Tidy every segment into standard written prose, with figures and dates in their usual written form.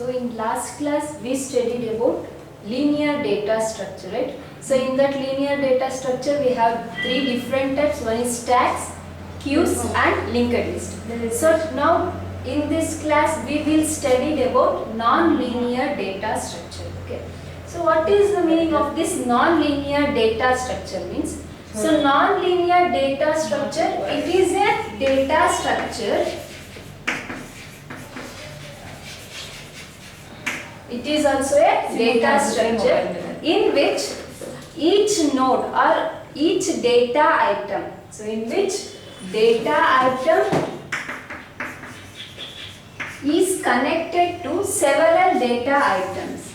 So in last class we studied about linear data structure, right? So in that linear data structure we have three different types. One is stacks, queues and linked list. So now in this class we will study about non-linear data structure. Okay. So what is the meaning of this non-linear data structure means? So non-linear data structure, it is a data structure. It is also a data structure in which each node or each data item, so in which data item is connected to several data items.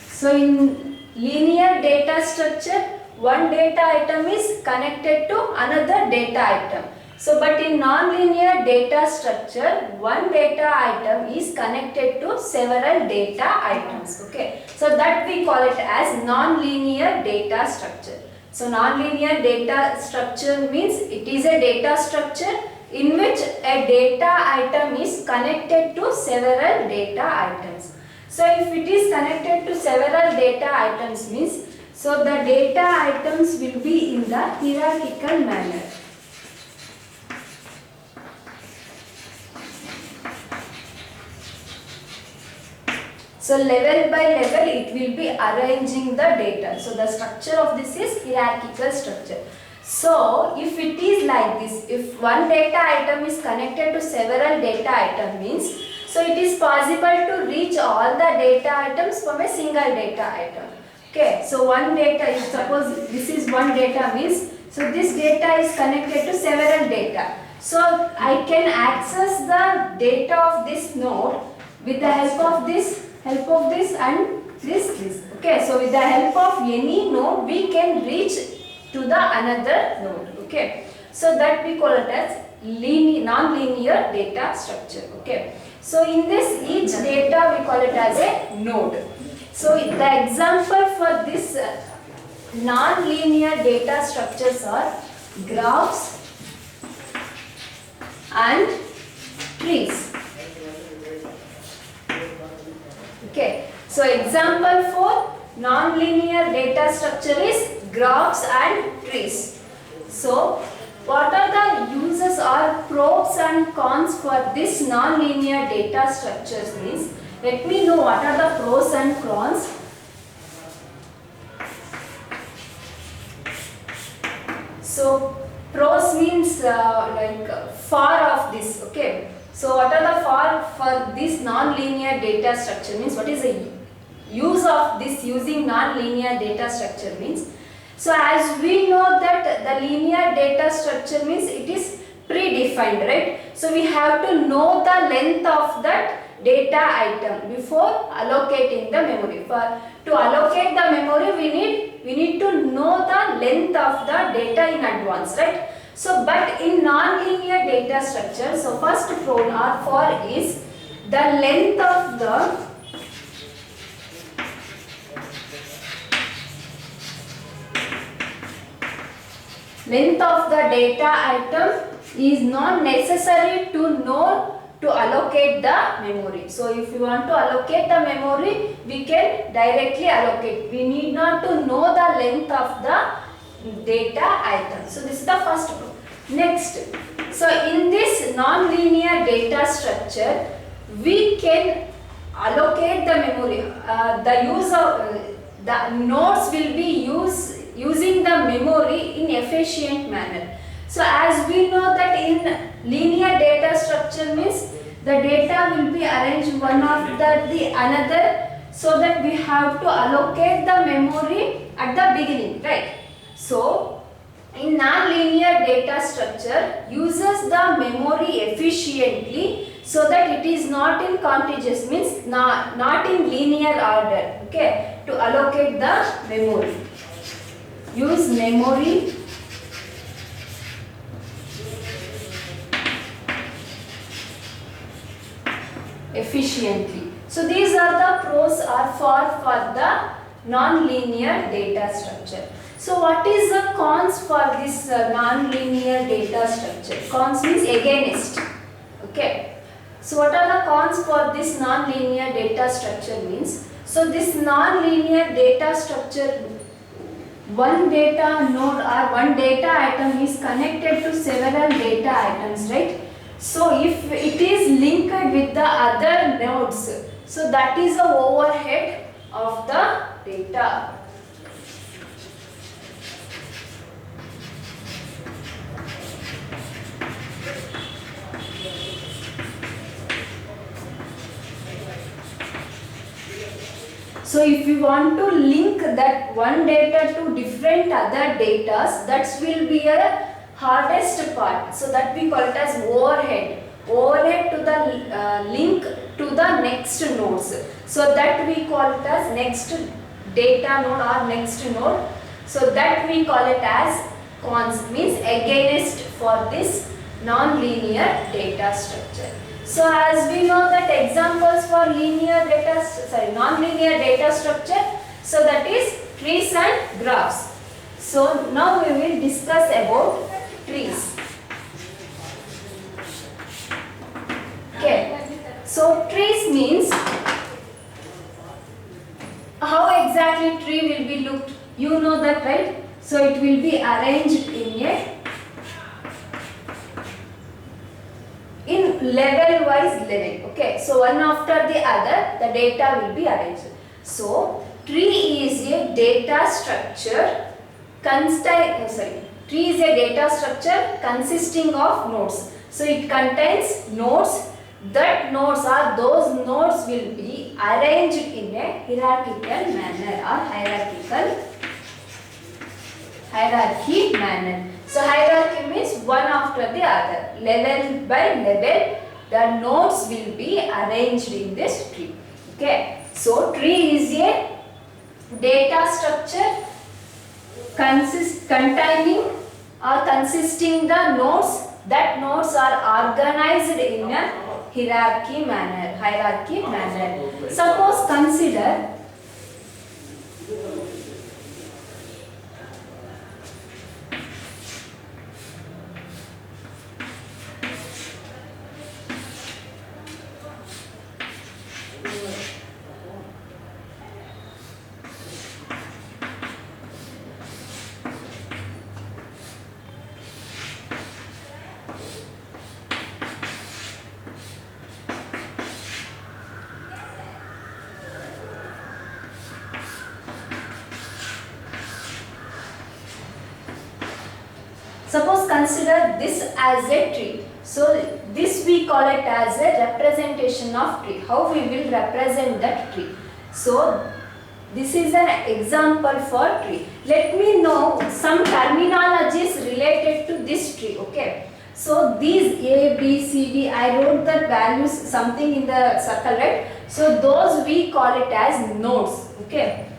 So in linear data structure, one data item is connected to another data item. So, but in non-linear data structure, one data item is connected to several data items. Okay. So, that we call it as non-linear data structure. So, non-linear data structure means it is a data structure in which a data item is connected to several data items. So, if it is connected to several data items means, so the data items will be in the hierarchical manner. So level by level it will be arranging the data. So the structure of this is hierarchical structure. So if it is like this, if one data item is connected to several data item means, so it is possible to reach all the data items from a single data item. Okay, so one data, if suppose this is one data means, so this data is connected to several data. So I can access the data of this node with the help of this and this. Okay, so with the help of any node we can reach to the another node. Okay, so that we call it as non-linear data structure. Okay, so in this each data we call it as a node. So the example for this non-linear data structures are graphs and trees. Okay, so example for non-linear data structure is graphs and trees. So what are the uses or pros and cons for this non-linear data structures means, let me know what are the pros and cons. So pros means like far of this. Okay. So what are the for this non-linear data structure means, what is the use of this using non-linear data structure means. So as we know that the linear data structure means it is predefined, right? So we have to know the length of that data item before allocating the memory. To allocate the memory we need to know the length of the data in advance, right? So, but in non-linear data structure, so first pro or for is the length of the data item is not necessary to know to allocate the memory. So, if you want to allocate the memory, we can directly allocate. We need not to know the length of the data item. So this is the first pro. Next, so in this non-linear data structure we can allocate the memory. The nodes will be using the memory in efficient manner. So as we know that in linear data structure means the data will be arranged one after the another, so that we have to allocate the memory at the beginning, right? So, in non-linear data structure uses the memory efficiently, so that it is not in contiguous means not in linear order. Okay, to allocate the memory. Use memory efficiently. So these are the pros or for the non-linear data structure. So what is the cons for this non-linear data structure? Cons means against. Okay. So what are the cons for this non-linear data structure means? So this non-linear data structure, one data node or one data item is connected to several data items, right? So if it is linked with the other nodes, so that is the overhead of the data. So if you want to link that one data to different other datas, that will be a hardest part. So that we call it as overhead. Overhead to the link to the next nodes. So that we call it as next data node or next node. So that we call it as cons, means against for this non-linear data structure. So as we know that examples for non-linear data structure, so that is trees and graphs. So now we will discuss about trees. Okay. So trees means how exactly tree will be looked. You know that, right? So it will be arranged in level wise level. Okay, so one after the other the data will be arranged. So tree is a data structure tree is a data structure consisting of nodes. So it contains nodes. That nodes or those nodes will be arranged in a hierarchical manner or hierarchy manner. So hierarchy means one after the other, level by level the nodes will be arranged in this tree. Okay. So tree is a data structure containing or consisting the nodes. That nodes are organized in a hierarchy manner. Suppose consider consider this as a tree. So this we call it as a representation of tree. How we will represent that tree? So this is an example for tree. Let me know some terminologies related to this tree. Okay. So these A, B, C, D, I wrote the values something in the circle, right? So those we call it as nodes. Okay.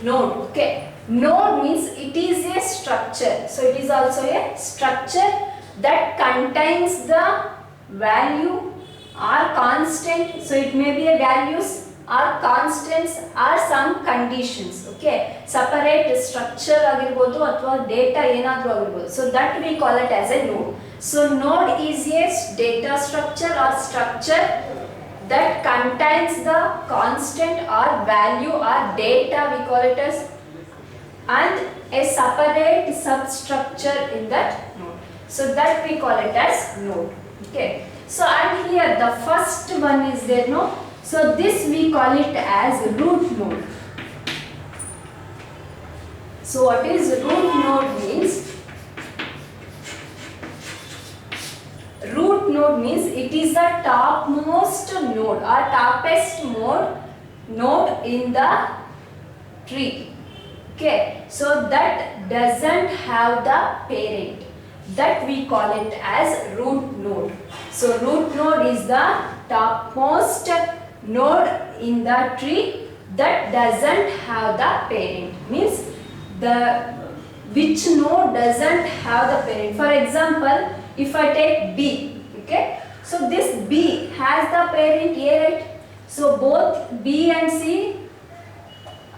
Node. Okay. Node means it is a structure. So it is also a structure that contains the value or constant. So it may be a values or constants or some conditions. Okay. Separate structure agirbodu athwa data enadru agirbodu. So that we call it as a node. So node is a data structure or structure that contains the constant or value or data, we call it as, and a separate substructure in that node. So that we call it as node. Okay. So and here the first one is there, no? So this we call it as root node. So what is root node means? Root node means it is the topmost node or toppest node in the tree. Okay, so that doesn't have the parent. That we call it as root node. So root node is the topmost node in the tree that doesn't have the parent. Means which node doesn't have the parent. For example, if I take B, okay, so this B has the parent A, right? So both B and C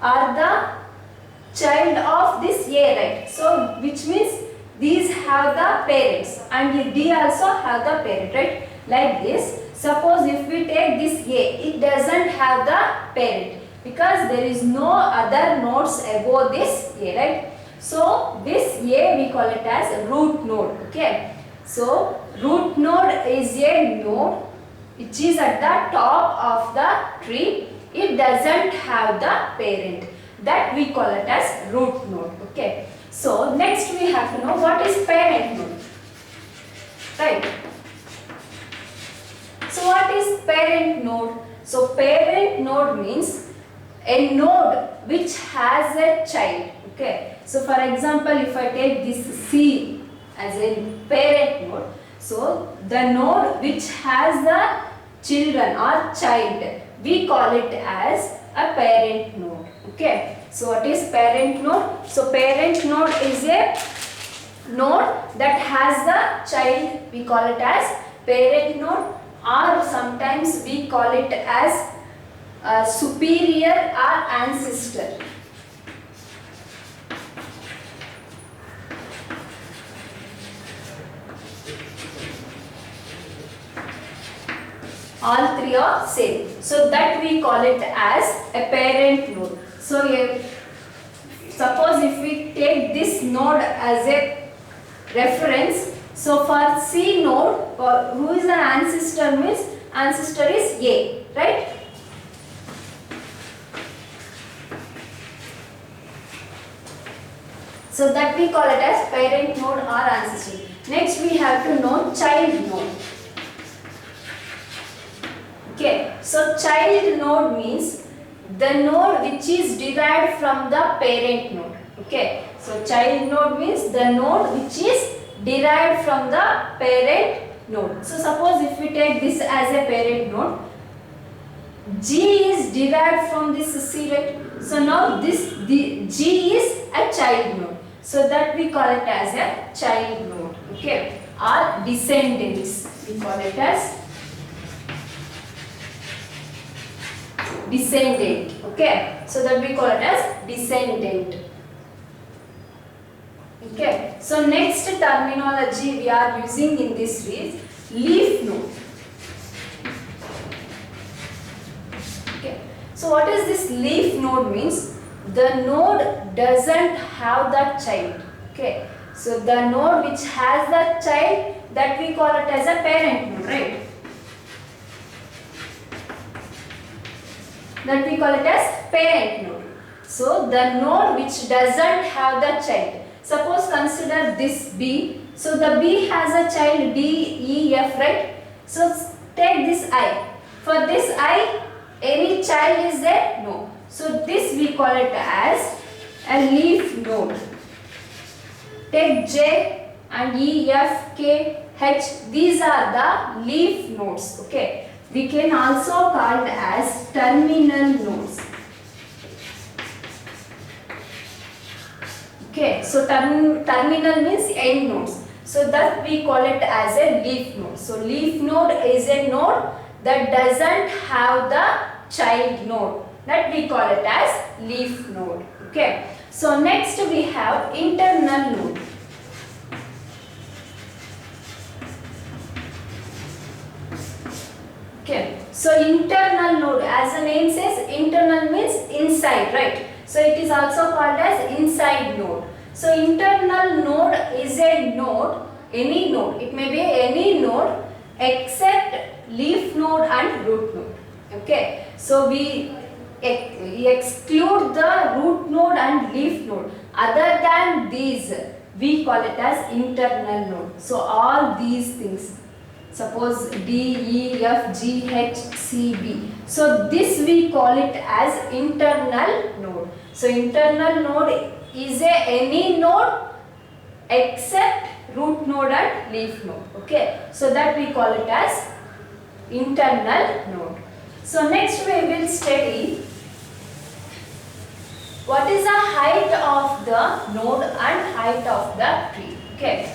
are the child of this A, right? So which means these have the parents and D also have the parent, right? Like this. Suppose if we take this A, it doesn't have the parent because there is no other nodes above this A, right? So this A we call it as root node, okay? So root node is a node which is at the top of the tree. It doesn't have the parent. That we call it as root node, okay? So next we have to know what is parent node, right? So what is parent node? So parent node means a node which has a child, okay? So for example, if I take this C as a parent node, so the node which has the children or child, we call it as a parent node, okay? So what is parent node? So parent node is a node that has the child, we call it as parent node, or sometimes we call it as a superior or ancestor. All three are same. So that we call it as a parent node. So suppose if we take this node as a reference, so for C node, who is an ancestor means ancestor is A, right? So that we call it as parent node or ancestor. Next we have to know child node. Okay, so child node means the node which is derived from the parent node. Okay, so child node means the node which is derived from the parent node. So suppose if we take this as a parent node, G is derived from this C, right? So now the G is a child node. So that we call it as a child node, okay? Or descendants, we call it as descendant, okay? So that we call it as descendant. Okay, so next terminology we are using in this is leaf node. Okay, so what is this leaf node means? The node doesn't have the child. Okay, so the node which has the child, that we call it as a parent node, right? That we call it as parent node. So the node which doesn't have the child. Suppose consider this B. So the B has a child D, E, F, right? So take this I. For this I, any child is there? No. So this we call it as a leaf node. Take J and E, F, K, H. These are the leaf nodes. Okay. We can also call it as terminal nodes. Okay, so terminal means end nodes. So that we call it as a leaf node. So leaf node is a node that doesn't have the child node. That we call it as leaf node. Okay. So next we have internal node. Okay. So internal node, as the name says, internal means inside, right? So it is also called as inside node. So internal node is a node, any node. It may be any node except leaf node and root node. Okay. So we exclude the root node and leaf node. Other than these, we call it as internal node. So all these things. Suppose D, E, F, G, H, C, B. So this we call it as internal node. So internal node is any node except root node and leaf node. Okay. So that we call it as internal node. So next we will study what is the height of the node and height of the tree. Okay.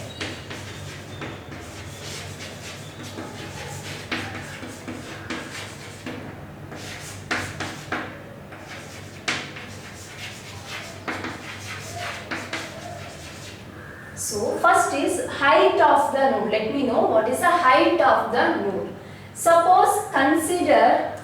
So first is height of the node. Let me know what is the height of the node. Suppose consider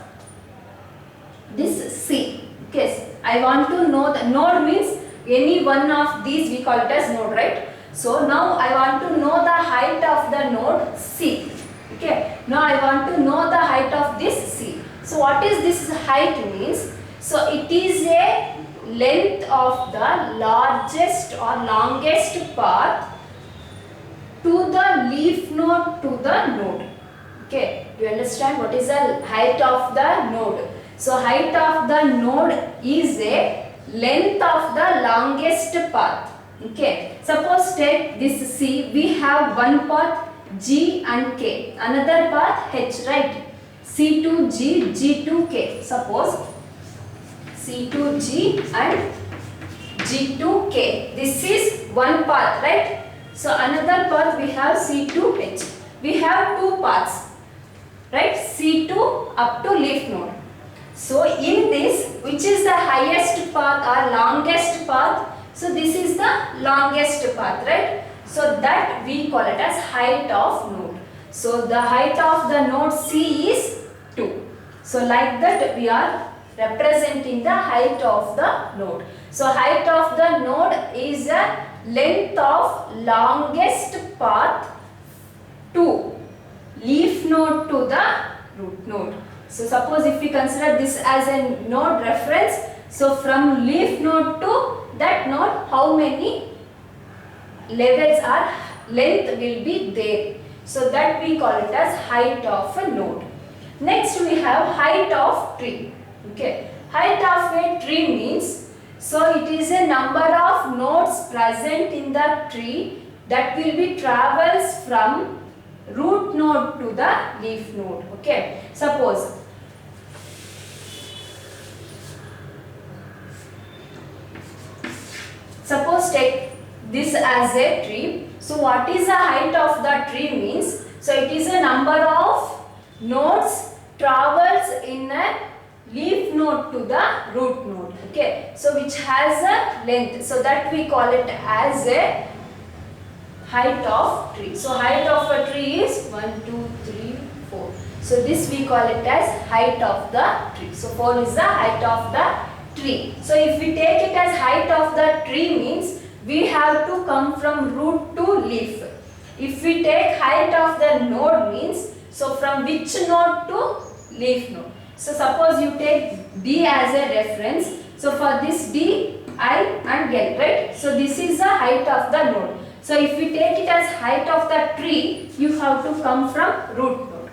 this C. Okay, I want to know the node means any one of these we call it as node, right? So now I want to know the height of the node C. Okay, now I want to know the height of this C. So what is this height means? So it is a length of the largest or longest path to the leaf node to the node. Okay, do you understand what is the height of the node? So height of the node is a length of the longest path. Okay, suppose take this C, we have one path G and K, another path H, right? C to G, G to K. Suppose C to G and G to K. This is one path, right? So another path we have C to H. We have two paths, right? C to up to leaf node. So in this, which is the highest path or longest path? So this is the longest path, right? So that we call it as height of node. So the height of the node C is 2. So like that we are representing the height of the node. So height of the node is a length of longest path to leaf node to the root node. So suppose if we consider this as a node reference, so from leaf node to that node, how many levels or length will be there? So that we call it as height of a node. Next we have height of tree. Okay, height of a tree means, so it is a number of nodes present in the tree that will be travels from root node to the leaf node. Okay, suppose take this as a tree. So what is the height of the tree means? So it is a number of nodes travels in a leaf node to the root node. Okay, so which has a length. So that we call it as a height of tree. So height of a tree is 1, 2, 3, 4. So this we call it as height of the tree. So 4 is the height of the tree. So if we take it as height of the tree means we have to come from root to leaf. If we take height of the node means, so from which node to leaf node. So suppose you take D as a reference. So for this D, I and L, right? So this is the height of the node. So if we take it as height of the tree, you have to come from root node.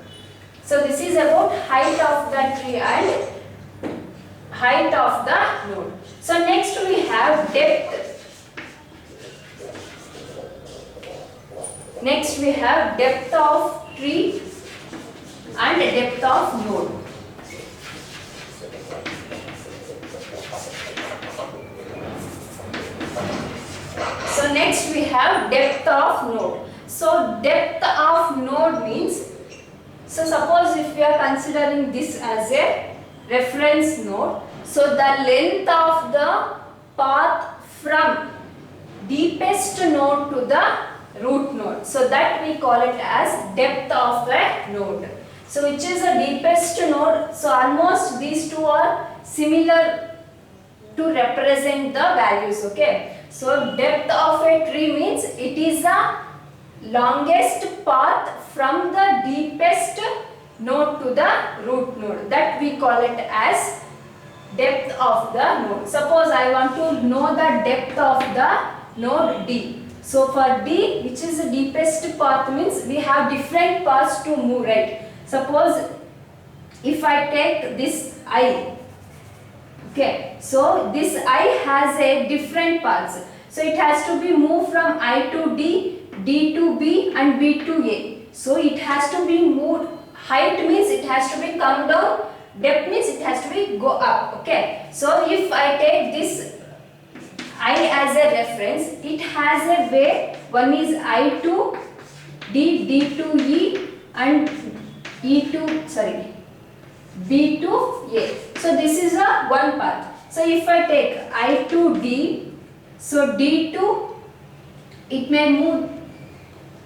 So this is about height of the tree and height of the node. So next we have depth. Next we have depth of tree and depth of node. So next we have depth of node. So depth of node means, so suppose if we are considering this as a reference node, so the length of the path from deepest node to the root node. So that we call it as depth of a node. So which is the deepest node? So almost these two are similar to represent the values. Okay. So depth of a tree means it is the longest path from the deepest node to the root node. That we call it as depth of the node. Suppose I want to know the depth of the node D. So for D, which is the deepest path means we have different paths to move, right? Suppose if I take this I, okay, so this I has a different paths. So it has to be moved from I to D, D to B and B to A. So it has to be moved, height means it has to be come down, depth means it has to be go up, okay. So if I take this I as a reference, it has a way, one is I to D, D to E and B to A. So this is a one path. So if I take I to D, so D to it may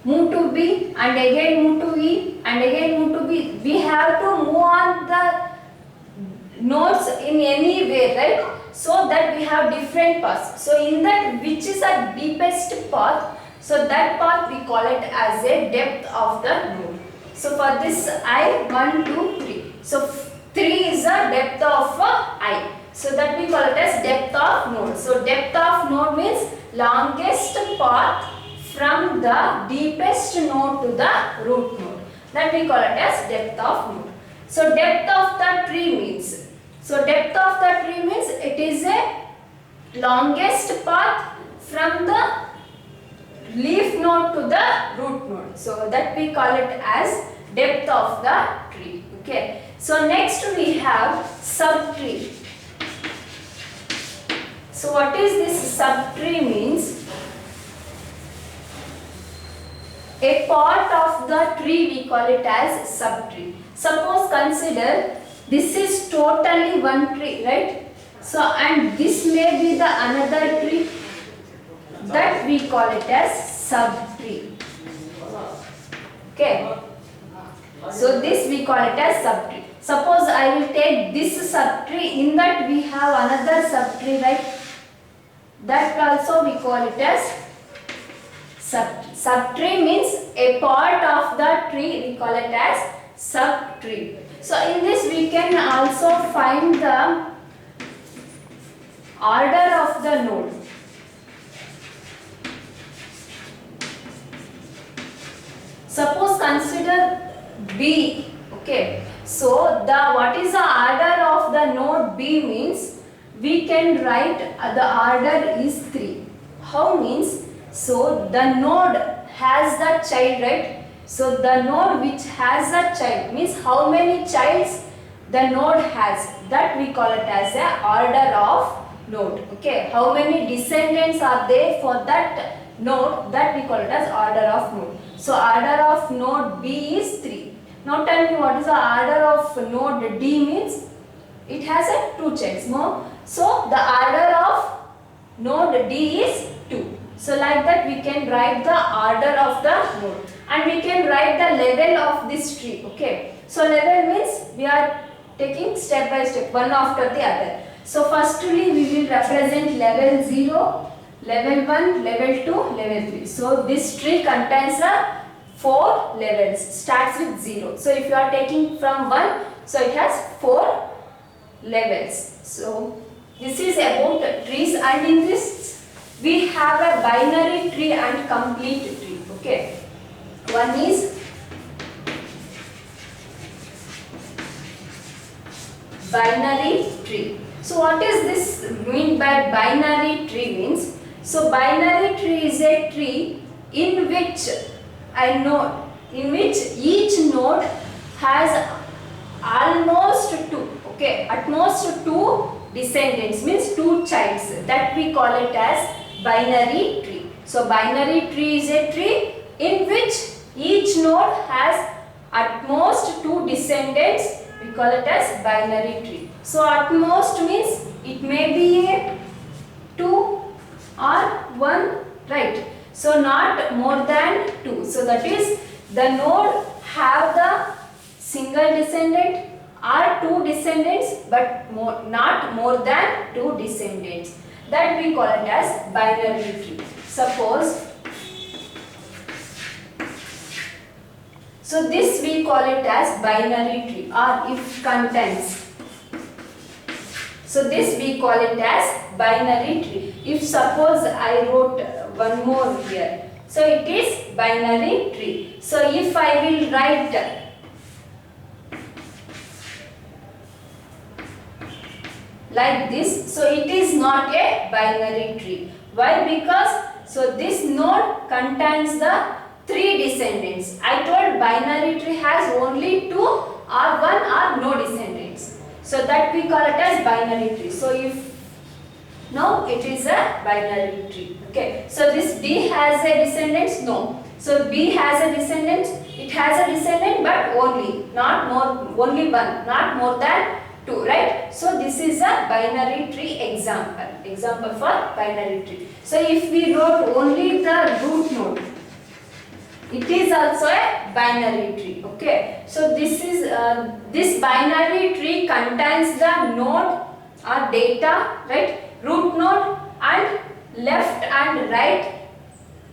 move to B and again move to E and again move to B. We have to move on the nodes in any way, right? So that we have different paths. So in that, which is the deepest path, so that path we call it as a depth of the node. So for this I 1, 2, 3. So 3 is the depth of I. So that we call it as depth of node. So depth of node means longest path from the deepest node to the root node. That we call it as depth of node. So depth of the tree means, so depth of the tree means it is a longest path from the leaf node to the root node. So that we call it as depth of the tree. Okay. So next we have subtree. So what is this subtree means? A part of the tree we call it as subtree. Suppose consider this is totally one tree, right? So and this may be the another tree, that we call it as subtree. Okay. So this we call it as subtree. Suppose I will take this subtree, in that we have another subtree, right? That also we call it as subtree. Subtree means a part of the tree, we call it as subtree. So in this we can also find the order of the node. Suppose consider B. Okay. So the what is the order of the node B means, we can write the order is 3. How means? So the node has the child, right? So the node which has a child means how many childs the node has, that we call it as a order of node. Okay. How many descendants are there for that node, that we call it as order of node. So order of node B is 3. Now tell me what is the order of node D means? It has a 2 childs. No? So the order of node D is 2. So like that we can write the order of the node, and we can write the level of this tree. Okay. So level means we are taking step by step, one after the other. So firstly we will represent level 0, level 1, level 2, level 3. So this tree contains 4 levels, starts with 0. So if you are taking from 1, so it has 4 levels. So this is about trees, and in this we have a binary tree and complete tree. Okay. One is binary tree. So what is this mean by binary tree means? So binary tree is a tree in which each node has almost 2, okay, at most 2 descendants, means 2 childs, that we call it as binary tree. So binary tree is a tree in which each node has at most 2 descendants, we call it as binary tree. So at most means it may be a 2 or 1, right? So not more than 2. So that is the node have the single descendant or 2 descendants, but not more than 2 descendants. That we call it as binary tree. Suppose, so this we call it as binary tree or if contains. So this we call it as binary tree. If suppose I wrote one more here, so it is binary tree. So if I will write like this, so it is not a binary tree. Why? Because so this node contains the 3 descendants. I told binary tree has only 2 or 1 or no descendants. So that we call it as binary tree. So if now it is a binary tree. Okay. So this B has a descendants? No. So B has a descendant. It has a descendant, but only, not more, only 1, not more than 2, right? So this is a binary tree example. Example for binary tree. So if we wrote only the root node, it is also a binary tree. Okay. So this binary tree contains the node or data, right? Root node and left and right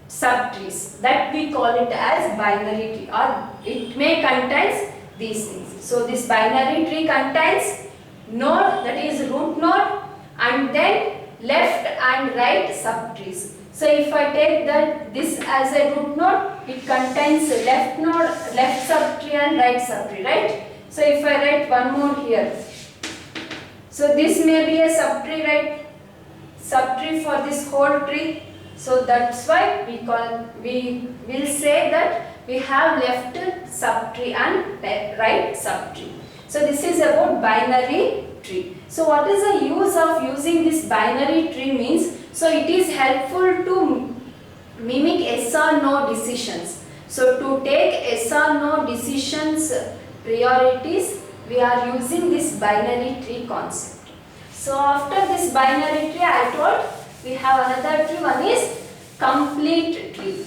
subtrees. That we call it as binary tree, or it may contains these things. So this binary tree contains node, that is root node, and then left and right subtrees. So if I take this as a root node, it contains left node, left subtree and right subtree, right? So if I write one more here, so this may be a subtree, right? Subtree for this whole tree. So that's why we will say that we have left subtree and right subtree. So this is about binary tree. So what is the use of using this binary tree means? So it is helpful to mimic yes or no decisions. So to take yes or no decisions priorities, we are using this binary tree concept. So after this binary tree, I told we have another tree. One is complete tree.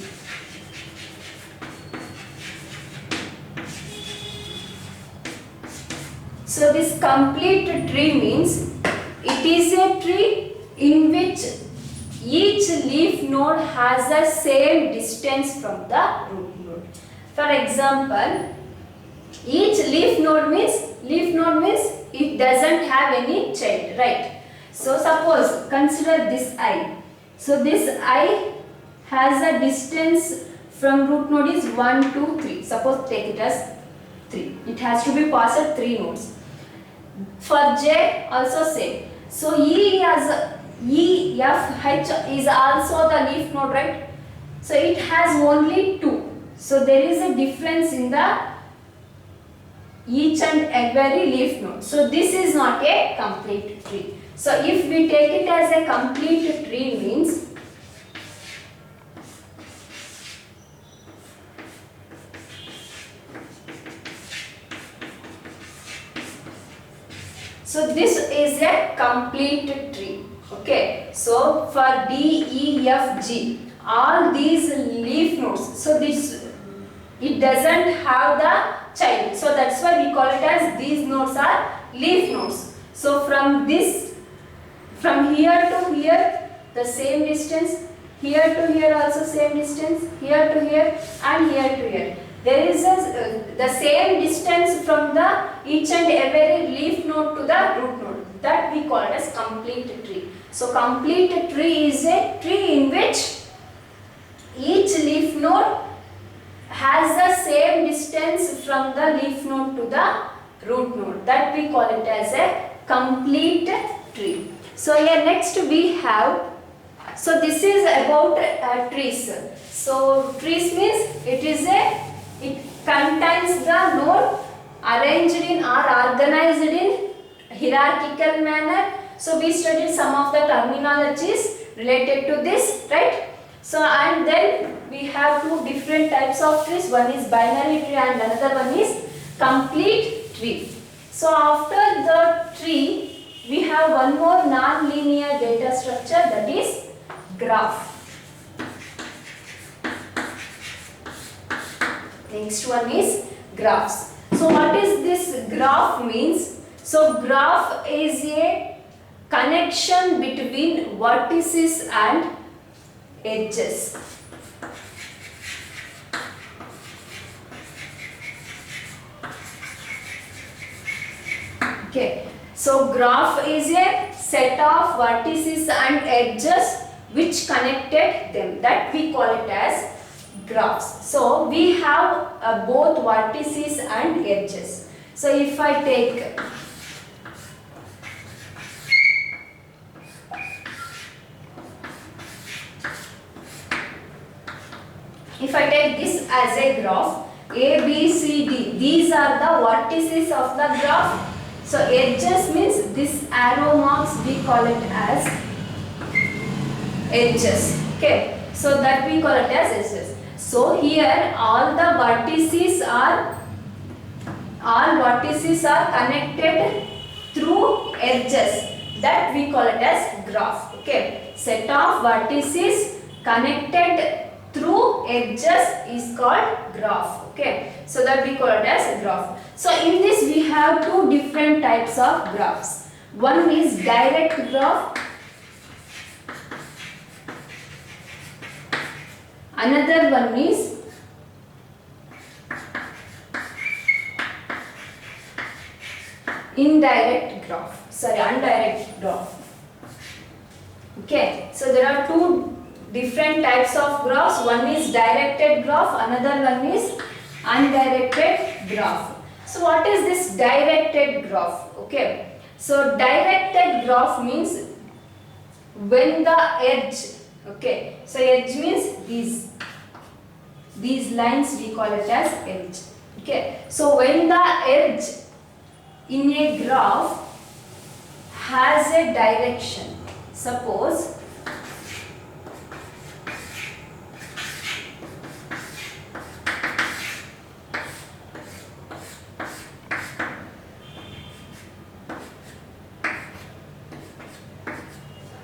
So this complete tree means it is a tree in which each leaf node has the same distance from the root node. For example, each leaf node means it doesn't have any child, right? So suppose consider this I. So this I has a distance from root node is 1, 2, 3. Suppose take it as 3. It has to be passed at 3 nodes. For J also same. So EF H is also the leaf node, right? So it has only 2. So there is a difference in the each and every leaf node. So this is not a complete tree. So if we take it as a complete tree means so this is a complete tree. Okay. So for D, E, F, G, all these leaf nodes. So this it doesn't have the child. So that's why we call it as these nodes are leaf nodes. So from here to here the same distance, here to here also same distance, here to here and here to here. There is the same distance from the each and every leaf node to the root node. That we call it as complete tree. So complete tree is a tree in which each leaf node has the same distance from the leaf node to the root node. That we call it as a complete tree. So here next we have, so this is about trees. So trees means it contains the node arranged in or organized in hierarchical manner. So we studied some of the terminologies related to this, right? So and then we have two different types of trees. One is binary tree and another one is complete tree. So after the tree, we have one more non-linear data structure, that is graph. Next one is graphs. So what is this graph means? So graph is a connection between vertices and edges. Okay. So graph is a set of vertices and edges which connected them. That we call it as graphs. So we have both vertices and edges. So if I take this as a graph, A, B, C, D, these are the vertices of the graph. So edges means this arrow marks, we call it as edges. Okay, so that we call it as edges. So here all vertices are connected through edges. that we call it as graph. Okay, set of vertices connected through edges is called graph. Okay, so that we call it as graph. So in this we have two different types of graphs. One is direct graph, another one is undirect graph. Okay, so there are two different types of graphs. One is directed graph, another one is undirected graph. So what is this directed graph? Okay, so directed graph means when the edge, okay, so edge means these lines we call it as edge. Okay, so when the edge in a graph has a direction, suppose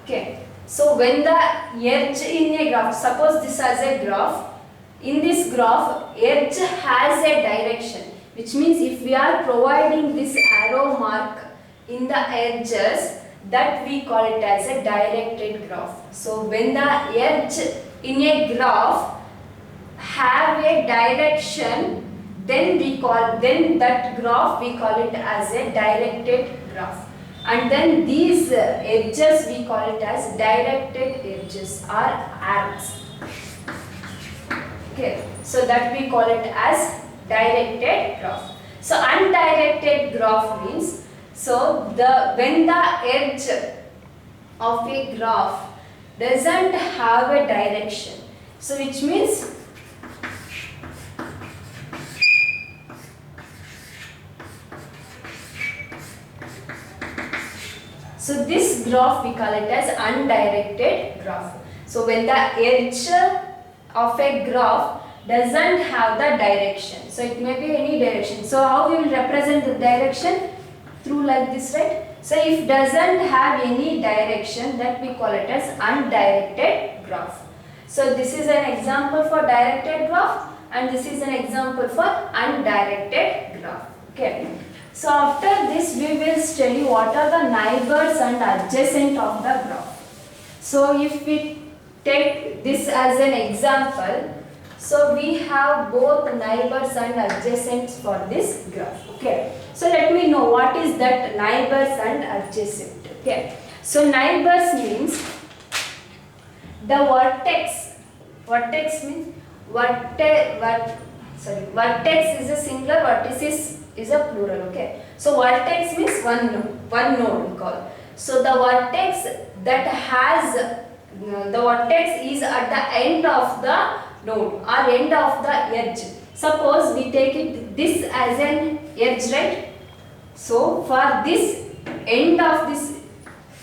okay, so when the edge in a graph, suppose this as a graph, in this graph edge has a direction, which means if we are providing this arrow mark in the edges, that we call it as a directed graph. So when the edge in a graph have a direction, then that graph we call it as a directed graph. And then these edges we call it as directed edges or arcs. Okay, so that we call it as directed graph. So undirected graph means, so when the edge of a graph doesn't have a direction, so which means so this graph we call it as undirected graph. So when the edge of a graph doesn't have the direction, so it may be any direction. So how we will represent the direction? Through like this, right? So if doesn't have any direction, that we call it as undirected graph. So this is an example for directed graph and this is an example for undirected graph. Okay. So after this we will study what are the neighbors and adjacent of the graph. So if we take this as an example, so we have both neighbors and adjacents for this graph. Okay. So let me know what is that neighbors and adjacent. Okay. So neighbors means the vertex. Vertex means vertex is a singular, vertices is a plural. Okay. So vertex means one node we call. So the vertex that has the vertex is at the end of the node or end of the edge. Suppose we take this as an edge, right? So for this end of this,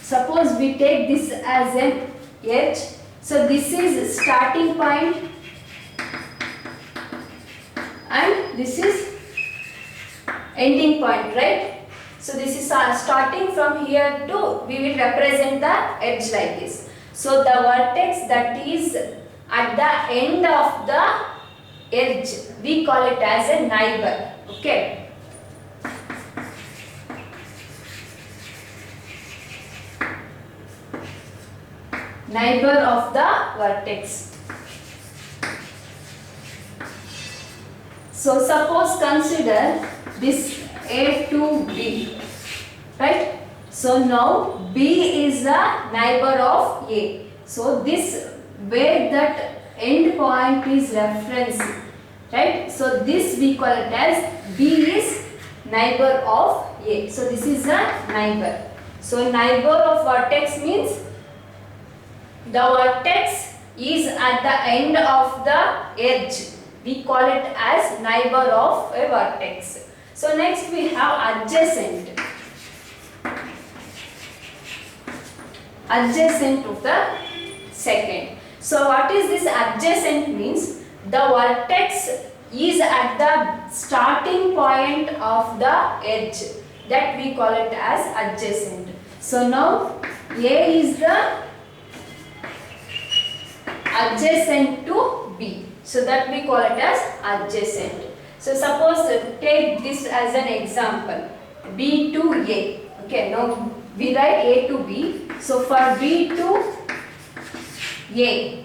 suppose we take this as an edge. So this is starting point and this is ending point, right? So this is starting from here to, we will represent the edge like this. So the vertex that is at the end of the edge, we call it as a neighbor. Okay. Neighbor of the vertex. So suppose consider this A to B, right? So now B is a neighbor of A. So this where that end point is referencing, right? So this we call it as B is neighbor of A. So this is a neighbor. So neighbor of vertex means the vertex is at the end of the edge. We call it as neighbor of a vertex. So next we have adjacent. Adjacent to the second. So what is this adjacent means? The vertex is at the starting point of the edge. That we call it as adjacent. So now A is the adjacent to B. So that we call it as adjacent. So suppose take this as an example, B to A. Okay, now we write A to B. So for B to A,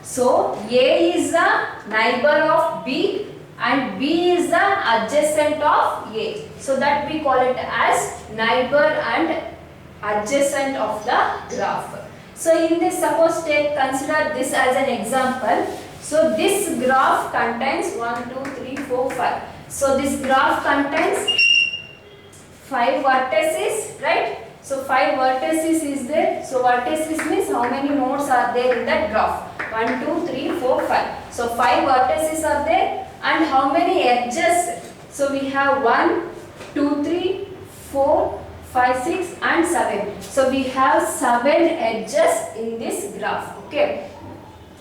so A is the neighbor of B and B is the adjacent of A. So that we call it as neighbor and adjacent of the graph. So in this, suppose consider this as an example. So this graph contains 1, 2, 3, 4, 5. So this graph contains 5 vertices, right? So 5 vertices is there. So vertices means how many nodes are there in that graph? 1, 2, 3, 4, 5. So 5 vertices are there, and how many edges? So we have 1, 2, 3, 4, 5, 6 and 7. So we have 7 edges in this graph. Okay.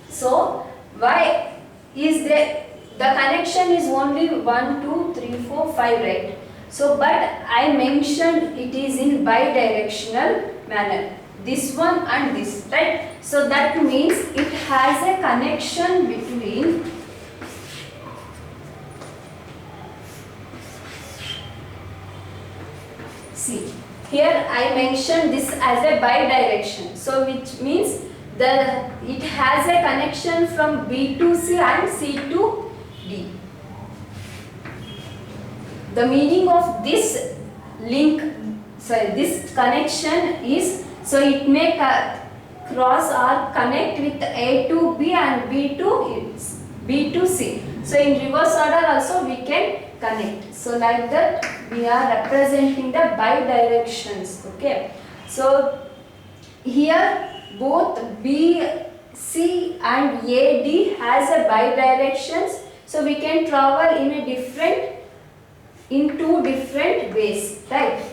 So why is there? The connection is only 1, 2, 3, 4, 5, right? So but I mentioned it is in bidirectional manner. This one and this, right? So that means it has a connection between see. Here I mentioned this as a bidirection. So which means it has a connection from B to C and C to D. The meaning of this link, this connection is, so it may cross or connect with A to B and B to C. So in reverse order also we can connect. So like that we are representing the bidirections. Okay. So here both B, C and AD has a bidirections. So we can travel in two different ways, right?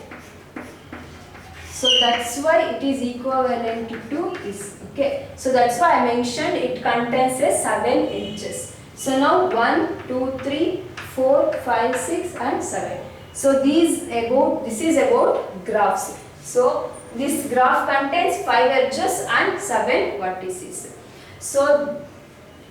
So that's why it is equivalent to this. Okay. So that's why I mentioned it contains a 7 edges. So now 1, 2, 3, 4, 5, 6 and 7. So this is about graphs. So this graph contains 5 edges and 7 vertices. So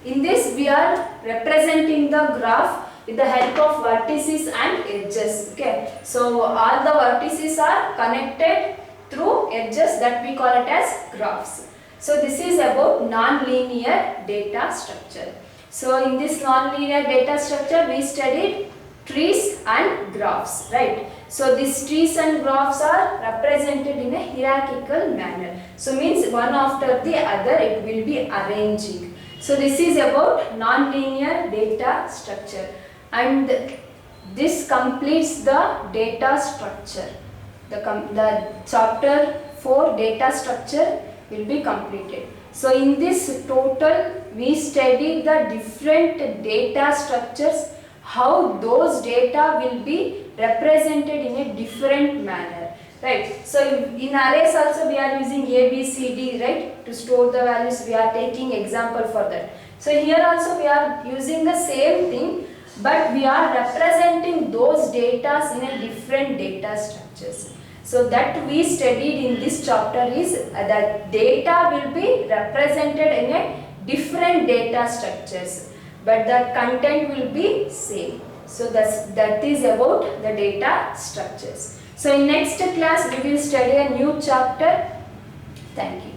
in this we are representing the graph with the help of vertices and edges. Okay. So all the vertices are connected through edges, that we call it as graphs. So this is about non-linear data structure. So in this non-linear data structure we studied trees and graphs, right? So these trees and graphs are represented in a hierarchical manner. So means one after the other it will be arranging. So this is about non-linear data structure, and this completes the data structure. The chapter 4 data structure will be completed. So in this total we studied the different data structures, how those data will be represented in a different manner, right? So in arrays also we are using A, B, C, D, right? To store the values we are taking example for that. So here also we are using the same thing, but we are representing those data in a different data structures. So that we studied in this chapter is that data will be represented in a different data structures, but the content will be same. So that is about the data structures. So in next class we will study a new chapter. Thank you.